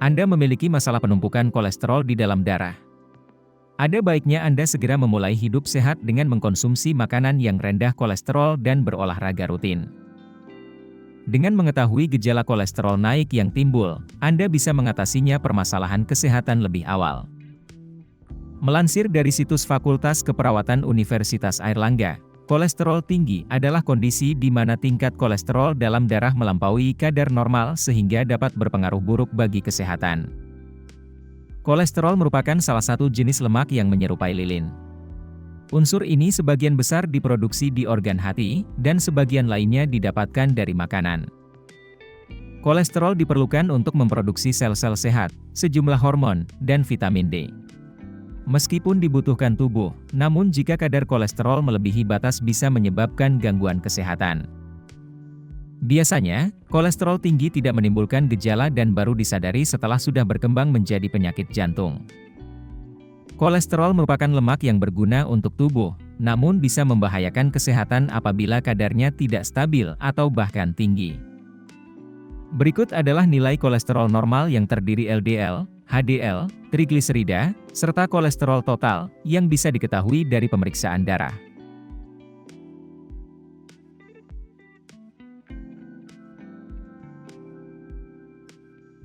Anda memiliki masalah penumpukan kolesterol di dalam darah. Ada baiknya Anda segera memulai hidup sehat dengan mengkonsumsi makanan yang rendah kolesterol dan berolahraga rutin. Dengan mengetahui gejala kolesterol naik yang timbul, Anda bisa mengatasinya permasalahan kesehatan lebih awal. Melansir dari situs Fakultas Keperawatan Universitas Airlangga, kolesterol tinggi adalah kondisi di mana tingkat kolesterol dalam darah melampaui kadar normal sehingga dapat berpengaruh buruk bagi kesehatan. Kolesterol merupakan salah satu jenis lemak yang menyerupai lilin. Unsur ini sebagian besar diproduksi di organ hati, dan sebagian lainnya didapatkan dari makanan. Kolesterol diperlukan untuk memproduksi sel-sel sehat, sejumlah hormon, dan vitamin D. Meskipun dibutuhkan tubuh, namun jika kadar kolesterol melebihi batas bisa menyebabkan gangguan kesehatan. Biasanya, kolesterol tinggi tidak menimbulkan gejala dan baru disadari setelah sudah berkembang menjadi penyakit jantung. Kolesterol merupakan lemak yang berguna untuk tubuh, namun bisa membahayakan kesehatan apabila kadarnya tidak stabil atau bahkan tinggi. Berikut adalah nilai kolesterol normal yang terdiri LDL, HDL, trigliserida, serta kolesterol total, yang bisa diketahui dari pemeriksaan darah.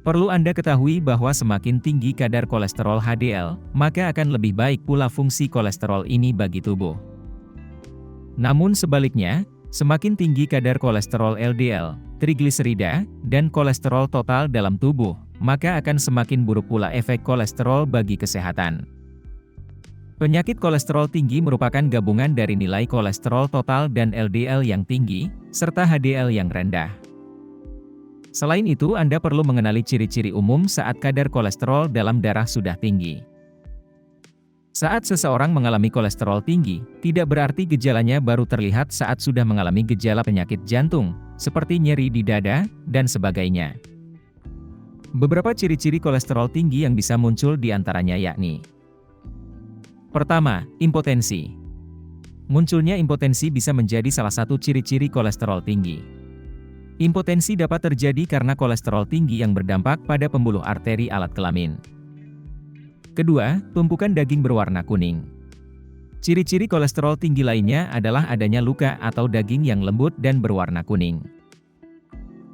Perlu Anda ketahui bahwa semakin tinggi kadar kolesterol HDL, maka akan lebih baik pula fungsi kolesterol ini bagi tubuh. Namun sebaliknya, semakin tinggi kadar kolesterol LDL, trigliserida, dan kolesterol total dalam tubuh, maka akan semakin buruk pula efek kolesterol bagi kesehatan. Penyakit kolesterol tinggi merupakan gabungan dari nilai kolesterol total dan LDL yang tinggi, serta HDL yang rendah. Selain itu, Anda perlu mengenali ciri-ciri umum saat kadar kolesterol dalam darah sudah tinggi. Saat seseorang mengalami kolesterol tinggi, tidak berarti gejalanya baru terlihat saat sudah mengalami gejala penyakit jantung, seperti nyeri di dada, dan sebagainya. Beberapa ciri-ciri kolesterol tinggi yang bisa muncul di antaranya yakni: pertama, impotensi. Munculnya impotensi bisa menjadi salah satu ciri-ciri kolesterol tinggi. Impotensi dapat terjadi karena kolesterol tinggi yang berdampak pada pembuluh arteri alat kelamin. Kedua, tumpukan daging berwarna kuning. Ciri-ciri kolesterol tinggi lainnya adalah adanya luka atau daging yang lembut dan berwarna kuning.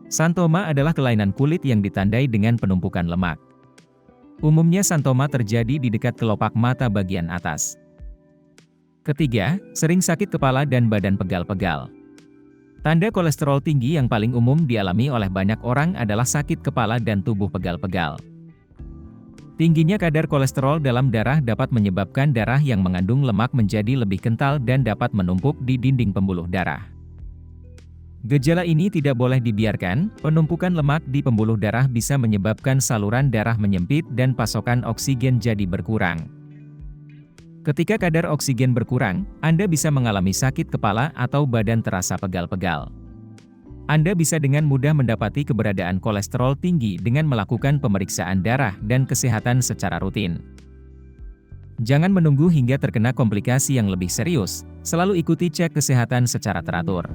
Santoma adalah kelainan kulit yang ditandai dengan penumpukan lemak. Umumnya santoma terjadi di dekat kelopak mata bagian atas. Ketiga, sering sakit kepala dan badan pegal-pegal. Tanda kolesterol tinggi yang paling umum dialami oleh banyak orang adalah sakit kepala dan tubuh pegal-pegal. Tingginya kadar kolesterol dalam darah dapat menyebabkan darah yang mengandung lemak menjadi lebih kental dan dapat menumpuk di dinding pembuluh darah. Gejala ini tidak boleh dibiarkan. Penumpukan lemak di pembuluh darah bisa menyebabkan saluran darah menyempit dan pasokan oksigen jadi berkurang. Ketika kadar oksigen berkurang, Anda bisa mengalami sakit kepala atau badan terasa pegal-pegal. Anda bisa dengan mudah mendapati keberadaan kolesterol tinggi dengan melakukan pemeriksaan darah dan kesehatan secara rutin. Jangan menunggu hingga terkena komplikasi yang lebih serius, selalu ikuti cek kesehatan secara teratur.